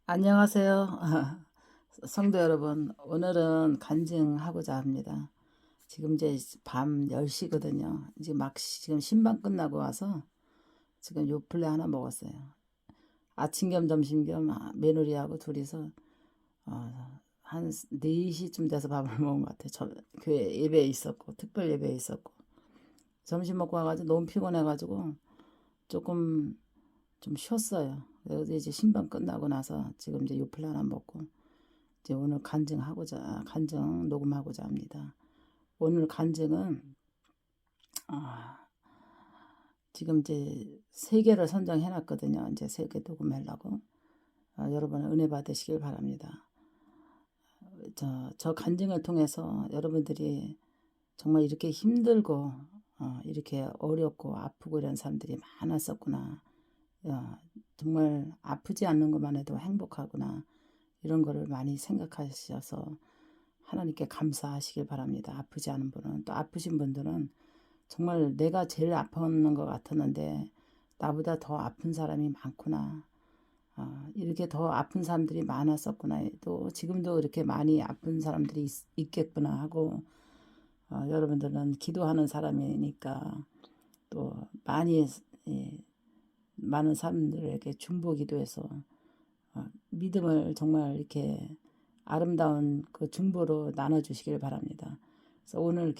안녕하세요. 성도 여러분, 오늘은 간증하고자 합니다. 지금 이제 밤 10시거든요. 이제 막 지금 신방 끝나고 와서 지금 요플레 하나 먹었어요. 아침 겸 점심 겸 며느리하고 둘이서 한 4시쯤 돼서 밥을 먹은 것 같아요. 교회 예배에 있었고, 특별 예배에 있었고. 점심 먹고 와가지고 너무 피곤해가지고 조금 좀 쉬었어요. 그래서 이제 신방 끝나고 나서 지금 이제 요플레 하나 먹고 이제 오늘 간증 녹음하고자 합니다. 오늘 간증은 지금 이제 3개를 선정해 놨거든요. 이제 3개 녹음하려고. 여러분 은혜 받으시길 바랍니다. 저 간증을 통해서 여러분들이 정말 이렇게 힘들고 이렇게 어렵고 아프고 이런 사람들이 많았었구나. 정말 아프지 않는 것만 해도 행복하구나. 이런 거를 많이 생각하셔서 하나님께 감사하시길 바랍니다. 아프지 않은 분은. 또 아프신 분들은 정말 내가 제일 아팠는 것 같았는데 나보다 더 아픈 사람이 많구나. 이렇게 더 아픈 사람들이 많았었구나. 또 지금도 이렇게 많이 아픈 사람들이 있겠구나 하고 여러분들은 기도하는 사람이니까 또 많이 많은 사람들에게 중보 기도해서 믿음을 정말 이렇게 아름다운 그 중보로 나눠주시길 바랍니다. 그래서 오늘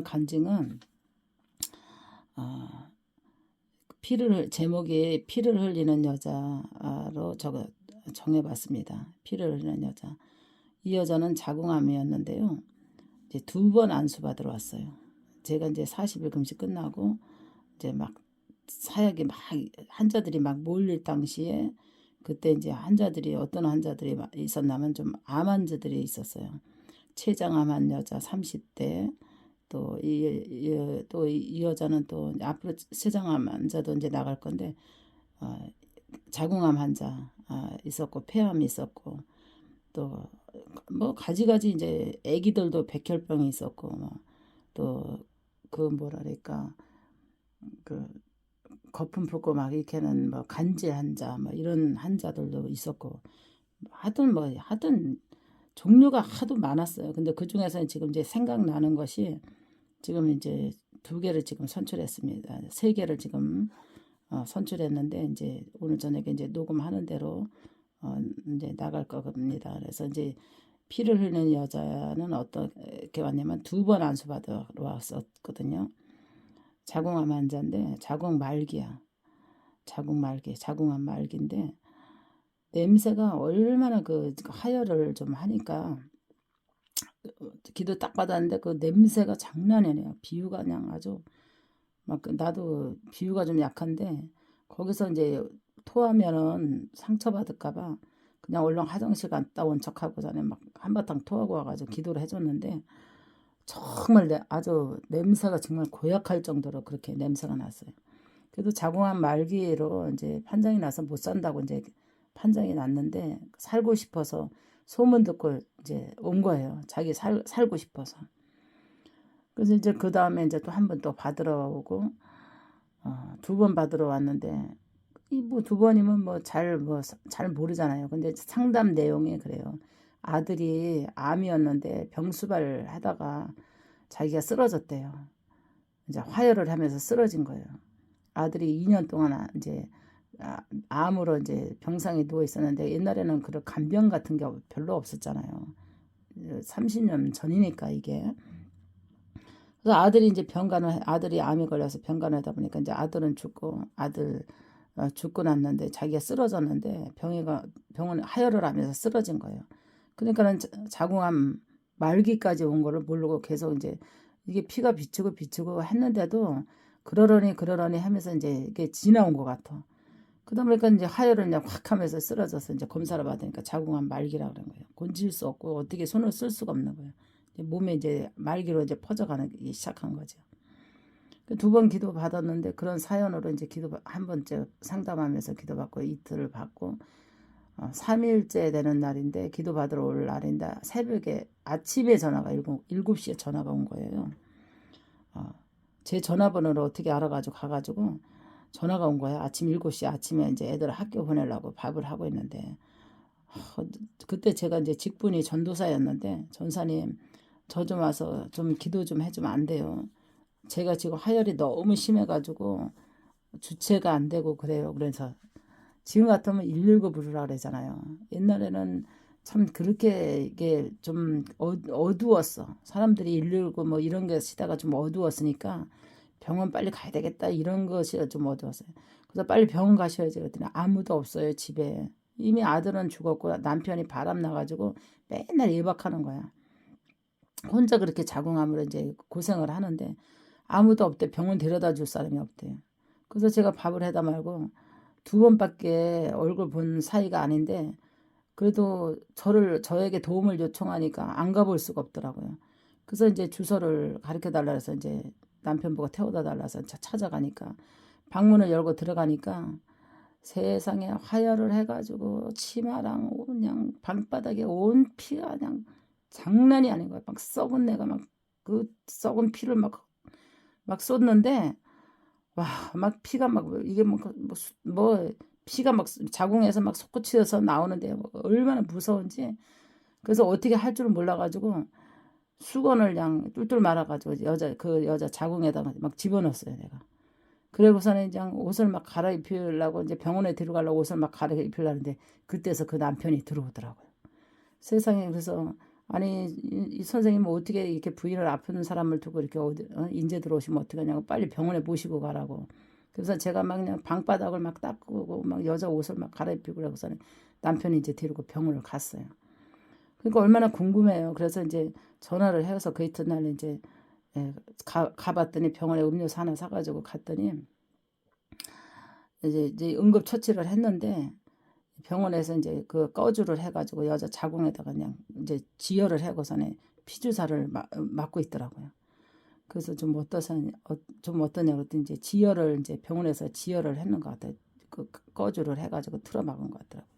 간증은 제목이 피를 흘리는 여자로 정해봤습니다. 피를 흘리는 여자. 이 여자는 자궁암이었는데요. 이제 2번 안수 받으러 왔어요. 제가 이제 40일 금식 끝나고 이제 막 사역이 막 환자들이 막 몰릴 당시에 그때 이제 어떤 환자들이 있었냐면 좀 암 환자들이 있었어요. 췌장암 여자 30대 이 여자는 또 앞으로 췌장암 환자도 이제 나갈 건데 자궁암 환자 있었고 폐암이 있었고 또 뭐 가지가지 이제 아기들도 백혈병이 있었고 또 그 뭐랄까 그 거품 붓고 막 이렇게는 뭐 간질 환자 뭐 이런 환자들도 있었고 하여튼 종류가 하도 많았어요. 근데 그 중에서 지금 이제 생각나는 것이 지금 이제 2개를 지금 선출했습니다. 3개를 지금 선출했는데 이제 오늘 저녁에 이제 녹음하는 대로 이제 나갈 겁니다. 그래서 이제 피를 흘리는 여자는 어떻게 왔냐면 2번 안수 받으러 왔었거든요. 자궁암 환자인데 자궁암 말기인데 냄새가 얼마나 그 하혈을 좀 하니까 기도 딱 받았는데 그 냄새가 장난이 아니에요. 비유가 그냥 아주 나도 비유가 좀 약한데 거기서 이제 토하면은 상처받을까봐 그냥 얼른 화장실 갔다 온 척하고 전에 막 한바탕 토하고 와가지고 기도를 해줬는데 정말 아주 냄새가 정말 고약할 정도로 그렇게 냄새가 났어요. 그래도 자궁암 말기로 이제 판정이 나서 못 산다고 이제 판정이 났는데 살고 싶어서 소문 듣고 이제 온 거예요. 자기 살고 싶어서. 그래서 이제 그 다음에 이제 또 한 번 또 받으러 오고 2번 받으러 왔는데 이 뭐 2번이면 잘 모르잖아요. 근데 상담 내용이 그래요. 아들이 암이었는데 병수발 하다가 자기가 쓰러졌대요. 이제 화열을 하면서 쓰러진 거예요. 아들이 2년 동안 이제 암으로 이제 병상에 누워 있었는데 옛날에는 그런 간병 같은 게 별로 없었잖아요. 30년 전이니까 이게. 그래서 아들이 암에 걸려서 병간을 하다 보니까 이제 아들은 죽고 났는데 자기가 쓰러졌는데 병원 하혈을 하면서 쓰러진 거예요. 그러니까는 자궁암 말기까지 온 거를 모르고 계속 이제 이게 피가 비치고 했는데도 그러려니 하면서 이제 이게 지나온 것 같아. 그러다 보니까 이제 하혈을 그냥 확 하면서 쓰러져서 이제 검사를 받으니까 자궁암 말기라 그런 거예요. 건질 수 없고 어떻게 손을 쓸 수가 없는 거예요. 몸에 이제 말기로 이제 퍼져가기 시작한 거죠. 2번 기도 받았는데 그런 사연으로 이제 한 번째 상담하면서 기도받고 이틀을 받고 3일째 되는 날인데 기도 받으러 올 날인데 새벽에 아침에 전화가 7시에 전화가 온 거예요. 제 전화번호를 어떻게 알아가지고 가가지고 전화가 온 거야. 아침 7시 아침에 이제 애들 학교 보내려고 밥을 하고 있는데 그때 제가 이제 직분이 전도사였는데 전사님 저 좀 와서 좀 기도 좀 해주면 안 돼요. 제가 지금 하혈이 너무 심해가지고 주체가 안 되고 그래요. 그래서 지금 같으면 119 부르라 그러잖아요. 옛날에는 참 그렇게 이게 좀 어두웠어. 사람들이 119 뭐 이런 게 시대가 좀 어두웠으니까 병원 빨리 가야 되겠다 이런 것이 좀 어두웠어요. 그래서 빨리 병원 가셔야지 그랬더니 아무도 없어요 집에. 이미 아들은 죽었고 남편이 바람 나가지고 맨날 예박하는 거야. 혼자 그렇게 자궁암으로 이제 고생을 하는데 아무도 없대. 병원 데려다 줄 사람이 없대. 그래서 제가 밥을 해다 말고 2번밖에 얼굴 본 사이가 아닌데 그래도 저에게 도움을 요청하니까 안 가볼 수가 없더라고요. 그래서 이제 주소를 가르쳐 달라 해서 이제 남편 보고 태워다 달라서 찾아가니까 방문을 열고 들어가니까 세상에 화열을 해가지고 치마랑 그냥 방바닥에 온 피가 그냥 장난이 아닌 거야. 막 썩은 내가 막 그 썩은 피를 막 쏟는데 와, 막 피가 막 이게 뭐 피가 막 자궁에서 막 솟구치어서 나오는데 뭐 얼마나 무서운지. 그래서 어떻게 할 줄은 몰라가지고 수건을 그냥 뚫뚫 말아가지고 그 여자 자궁에다가 막 집어넣었어요 내가. 그러고서는 이제 옷을 막 갈아입히려고 이제 병원에 데려가려고 옷을 막 갈아입히려는데 그때서 그 남편이 들어오더라고요. 세상에. 그래서 아니 이 선생님은 어떻게 이렇게 부인을 아픈 사람을 두고 이렇게 인제 들어오시면 어떡하냐고 빨리 병원에 모시고 가라고. 그래서 제가 막 그냥 방바닥을 막 닦고 막 여자 옷을 막 갈아입히고 그러고서는 남편이 이제 데리고 병원을 갔어요. 그러니까 얼마나 궁금해요. 그래서 이제 전화를 해서 그 이튿날 이제 가봤더니 병원에 음료수 하나 사가지고 갔더니 이제 응급 처치를 했는데 병원에서 이제 그 꺼주를 해가지고 여자 자궁에다가 그냥 이제 지혈을 하고서는 피주사를 맞고 있더라고요. 그래서 좀 어떠냐 그랬더니 이제 지혈을 이제 병원에서 지혈을 했는 것 같아요. 그 꺼주를 해가지고 틀어막은 것 같더라고요.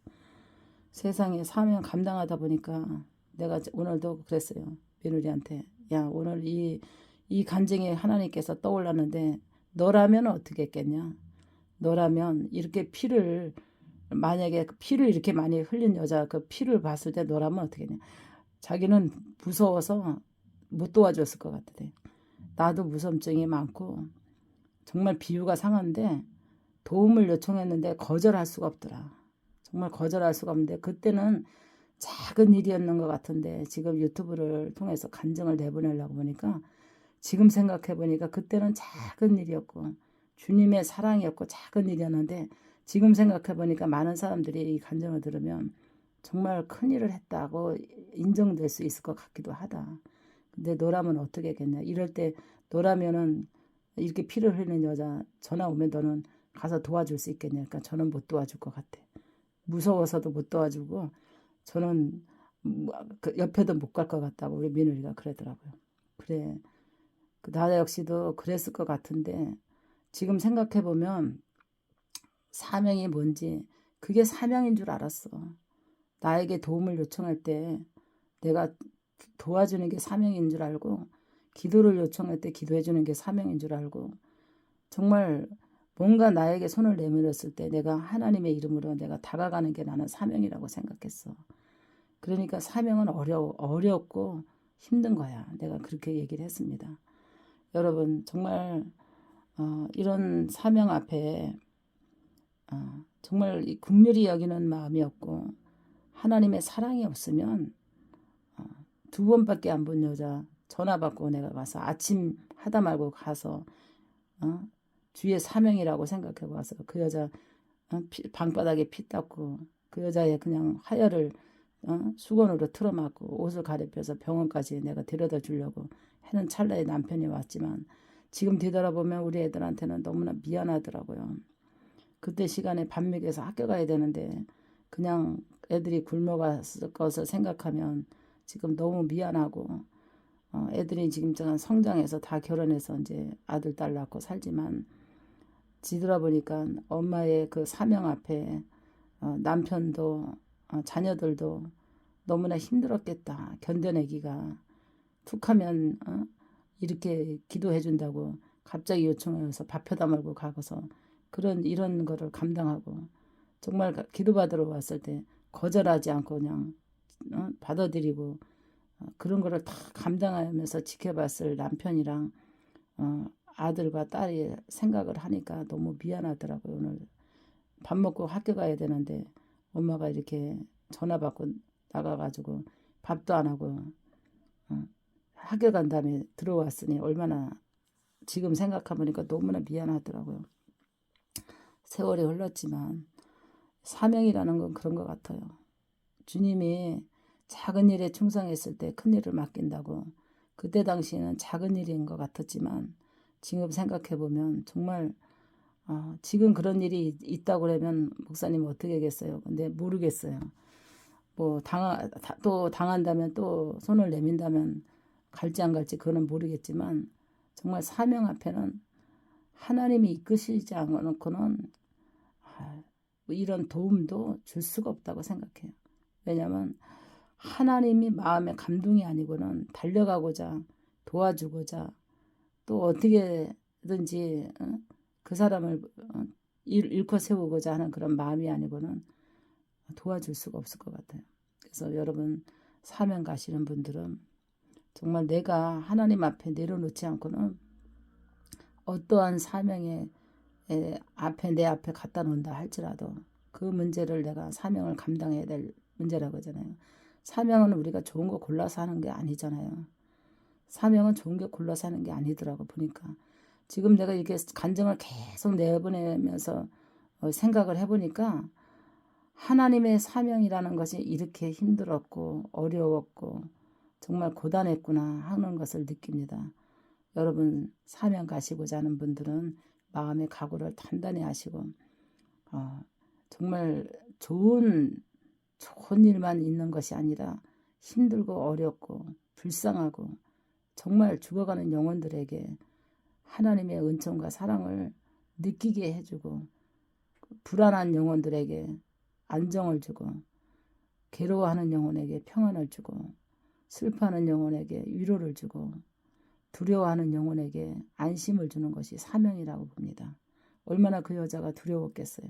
세상에 사명 감당하다 보니까 내가 오늘도 그랬어요. 며느리한테 야 오늘 이 간증이 하나님께서 떠올랐는데 너라면 어떻게 했겠냐? 너라면 이렇게 만약에 피를 이렇게 많이 흘린 여자 그 피를 봤을 때 너라면 어떻게 했냐? 자기는 무서워서 못 도와줬을 것 같아. 나도 무섬증이 많고 정말 비유가 상한데 도움을 요청했는데 거절할 수가 없더라. 정말 거절할 수가 없는데 그때는 작은 일이었는 것 같은데 지금 유튜브를 통해서 간증을 내보내려고 보니까 지금 생각해 보니까 그때는 작은 일이었고 주님의 사랑이었고 작은 일이었는데 지금 생각해 보니까 많은 사람들이 이 간증을 들으면 정말 큰 일을 했다고 인정될 수 있을 것 같기도 하다. 근데 너라면 어떻게 했겠냐. 이럴 때 너라면은 이렇게 피를 흘리는 여자 전화 오면 너는 가서 도와줄 수 있겠냐. 그러니까 저는 못 도와줄 것 같아. 무서워서도 못 도와주고 저는 그 옆에도 못 갈 것 같다고 우리 며느리가 그러더라고요. 그래. 나 역시도 그랬을 것 같은데 지금 생각해보면 사명이 뭔지 그게 사명인 줄 알았어. 나에게 도움을 요청할 때 내가 도와주는 게 사명인 줄 알고 기도를 요청할 때 기도해주는 게 사명인 줄 알고 정말 뭔가 나에게 손을 내밀었을 때 내가 하나님의 이름으로 내가 다가가는 게 나는 사명이라고 생각했어. 그러니까 사명은 어렵고 힘든 거야. 내가 그렇게 얘기를 했습니다. 여러분 정말 이런 사명 앞에 정말 긍휼히 여기는 마음이었고 하나님의 사랑이 없으면 2번밖에 안 본 여자 전화 받고 내가 가서 아침 하다 말고 가서 주의 사명이라고 생각하고 와서 그 여자 방바닥에 피 닦고 그 여자의 그냥 하혈을 수건으로 틀어막고 옷을 가리펴서 병원까지 내가 데려다 주려고 하는 찰나에 남편이 왔지만 지금 뒤돌아보면 우리 애들한테는 너무나 미안하더라고요. 그때 시간에 밥 먹여서 학교 가야 되는데 그냥 애들이 굶어갔을 것을 생각하면 지금 너무 미안하고 애들이 지금 성장해서 다 결혼해서 이제 아들 딸 낳고 살지만 뒤돌아보니까 엄마의 그 사명 앞에 남편도 자녀들도 너무나 힘들었겠다. 견뎌내기가 툭하면 이렇게 기도해 준다고 갑자기 요청해서 밥 해다 말고 가고서 이런 거를 감당하고 정말 기도받으러 왔을 때 거절하지 않고 그냥 받아들이고 그런 거를 다 감당하면서 지켜봤을 남편이랑 아들과 딸이 생각을 하니까 너무 미안하더라고요. 오늘 밥 먹고 학교 가야 되는데 엄마가 이렇게 전화 받고 나가가지고 밥도 안 하고 어, 학교 간 다음에 들어왔으니 얼마나 지금 생각해보니까 너무나 미안하더라고요. 세월이 흘렀지만 사명이라는 건 그런 것 같아요. 주님이 작은 일에 충성했을 때 큰 일을 맡긴다고 그때 당시에는 작은 일인 것 같았지만 지금 생각해보면 정말 지금 그런 일이 있다고 그러면 목사님 어떻게 하겠어요? 근데 모르겠어요. 뭐 또 당한다면 또 손을 내민다면 갈지 안 갈지 그거는 모르겠지만 정말 사명 앞에는 하나님이 이끄시지 않고는 이런 도움도 줄 수가 없다고 생각해요. 왜냐하면 하나님이 마음의 감동이 아니고는 달려가고자 도와주고자 또 어떻게든지 그 사람을 일컬 세우고자 하는 그런 마음이 아니고는 도와줄 수가 없을 것 같아요. 그래서 여러분 사명 가시는 분들은 정말 내가 하나님 앞에 내려놓지 않고는 어떠한 사명에 앞에 내 앞에 갖다 놓는다 할지라도 그 문제를 내가 사명을 감당해야 될 문제라고 하잖아요. 사명은 우리가 좋은 거 골라서 하는 게 아니잖아요. 사명은 좋은 게 골라서 하는 게 아니더라고 보니까. 지금 내가 이렇게 간증을 계속 내보내면서 생각을 해보니까 하나님의 사명이라는 것이 이렇게 힘들었고 어려웠고 정말 고단했구나 하는 것을 느낍니다. 여러분 사명 가시고자 하는 분들은 마음의 각오를 단단히 하시고 정말 좋은 일만 있는 것이 아니라 힘들고 어렵고 불쌍하고 정말 죽어가는 영혼들에게 하나님의 은총과 사랑을 느끼게 해주고 불안한 영혼들에게 안정을 주고 괴로워하는 영혼에게 평안을 주고 슬퍼하는 영혼에게 위로를 주고 두려워하는 영혼에게 안심을 주는 것이 사명이라고 봅니다. 얼마나 그 여자가 두려웠겠어요.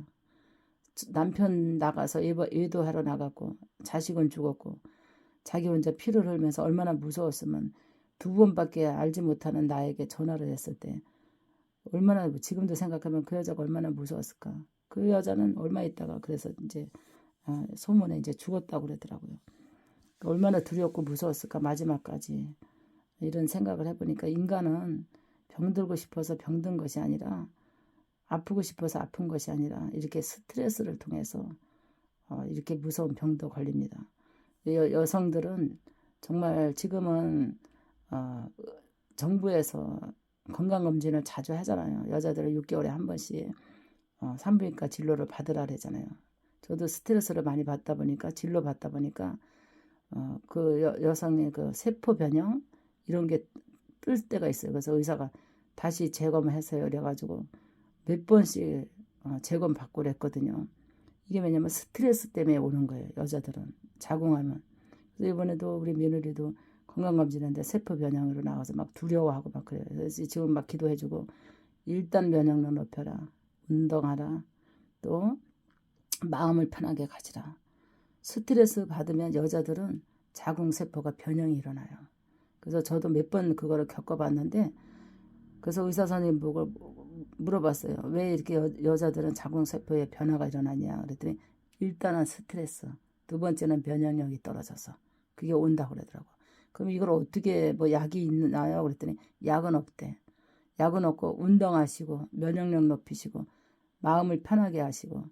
남편 나가서 외도하러 나갔고 자식은 죽었고 자기 혼자 피를 흘면서 얼마나 무서웠으면 2번밖에 알지 못하는 나에게 전화를 했을 때 얼마나 지금도 생각하면 그 여자가 얼마나 무서웠을까. 그 여자는 얼마 있다가 그래서 이제 소문에 이제 죽었다고 그러더라고요. 얼마나 두렵고 무서웠을까 마지막까지. 이런 생각을 해보니까 인간은 병들고 싶어서 병든 것이 아니라 아프고 싶어서 아픈 것이 아니라 이렇게 스트레스를 통해서 이렇게 무서운 병도 걸립니다. 여성들은 정말 지금은 정부에서 건강검진을 자주 하잖아요. 여자들은 6개월에 한 번씩 산부인과 진료를 받으라 그러잖아요. 저도 스트레스를 많이 받다 보니까 진료 받다 보니까 그 여성의 그 세포 변형 이런 게 뜰 때가 있어요. 그래서 의사가 다시 재검해서요. 그래가지고 몇 번씩 재검 받고 그랬거든요. 이게 왜냐면 스트레스 때문에 오는 거예요. 여자들은 자궁하면. 그래서 이번에도 우리 며느리도 건강검진했는데 세포 변형으로 나와서 막 두려워하고 막 그래요. 그래서 지금 막 기도해주고 일단 면역력 높여라. 운동하라. 또 마음을 편하게 가지라. 스트레스 받으면 여자들은 자궁세포가 변형이 일어나요. 그래서 저도 몇 번 그거를 겪어봤는데 그래서 의사 선생님 보고 물어봤어요. 왜 이렇게 여자들은 자궁세포에 변화가 일어나냐 그랬더니 일단은 스트레스, 두 번째는 면역력이 떨어져서 그게 온다고 그러더라고. 그럼 이걸 어떻게 뭐 약이 있나요? 그랬더니 약은 없대. 약은 없고 운동하시고 면역력 높이시고 마음을 편하게 하시고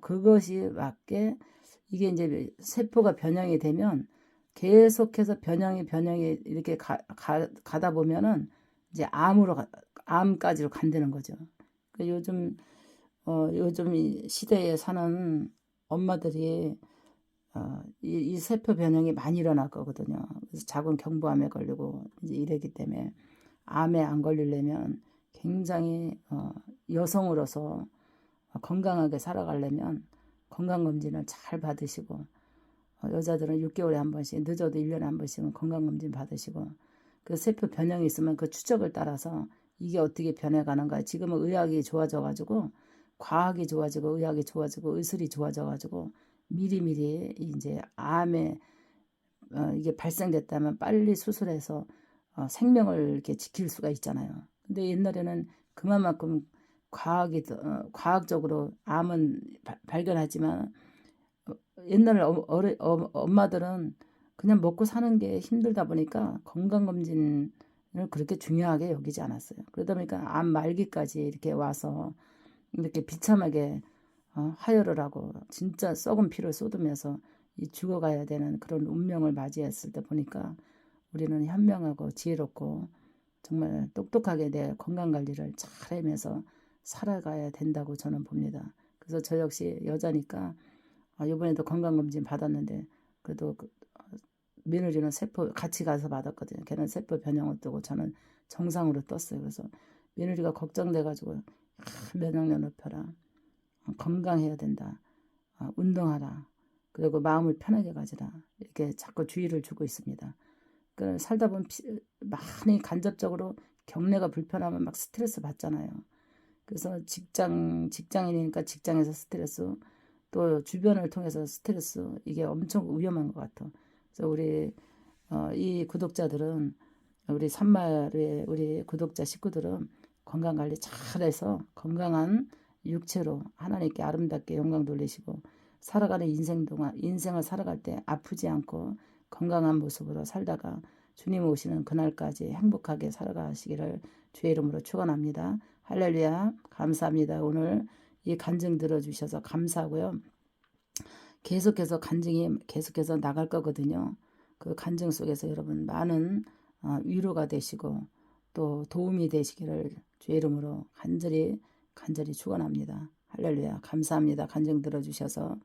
그것이 맞게 이게 이제 세포가 변형이 되면 계속해서 변형이 이렇게 가다 보면은 이제 암까지로 간다는 거죠. 그러니까 요즘 이 시대에 사는 엄마들이 이 세포 변형이 많이 일어날 거거든요. 그래서 작은 경부암에 걸리고 이제 이러기 때문에 암에 안 걸리려면 굉장히 여성으로서 건강하게 살아가려면 건강검진을 잘 받으시고 여자들은 6개월에 한 번씩 늦어도 1년에 한 번씩은 건강검진 받으시고 그 세포 변형이 있으면 그 추적을 따라서 이게 어떻게 변해가는가 지금은 의학이 좋아져 가지고 과학이 좋아지고 의학이 좋아지고 의술이 좋아져 가지고 미리미리 이제 암에 이게 발생됐다면 빨리 수술해서 생명을 이렇게 지킬 수가 있잖아요. 근데 옛날에는 그만큼 과학적으로 암은 발견하지만 옛날 엄마들은 그냥 먹고 사는 게 힘들다 보니까 건강검진을 그렇게 중요하게 여기지 않았어요. 그러다 보니까 암 말기까지 이렇게 와서 이렇게 비참하게 하혈을 하고 진짜 썩은 피를 쏟으면서 이 죽어가야 되는 그런 운명을 맞이했을 때 보니까 우리는 현명하고 지혜롭고 정말 똑똑하게 내 건강관리를 잘 하면서 살아가야 된다고 저는 봅니다. 그래서 저 역시 여자니까 이번에도 건강검진 받았는데 그래도 며느리는 세포 같이 가서 받았거든요. 걔는 세포 변형을 뜨고 저는 정상으로 떴어요. 그래서 며느리가 걱정돼가지고 면역력 높여라. 건강해야 된다. 운동하라. 그리고 마음을 편하게 가지라. 이렇게 자꾸 주의를 주고 있습니다. 그 살다 보면 많이 간접적으로 경내가 불편하면 막 스트레스 받잖아요. 그래서 직장인이니까 직장에서 스트레스, 또 주변을 통해서 스트레스, 이게 엄청 위험한 것 같아. 그래서 우리 이 구독자들은 우리 산마루의 우리 구독자 식구들은 건강관리 잘해서 건강한 육체로 하나님께 아름답게 영광 돌리시고 살아가는 인생을 살아갈 때 아프지 않고 건강한 모습으로 살다가 주님 오시는 그날까지 행복하게 살아가시기를 주의 이름으로 축원합니다. 할렐루야. 감사합니다. 오늘 이 간증 들어주셔서 감사하고요. 계속해서 간증이 계속해서 나갈 거거든요. 그 간증 속에서 여러분 많은 위로가 되시고 또 도움이 되시기를 주의 이름으로 간절히 축원합니다. 할렐루야. 감사합니다. 간증 들어주셔서.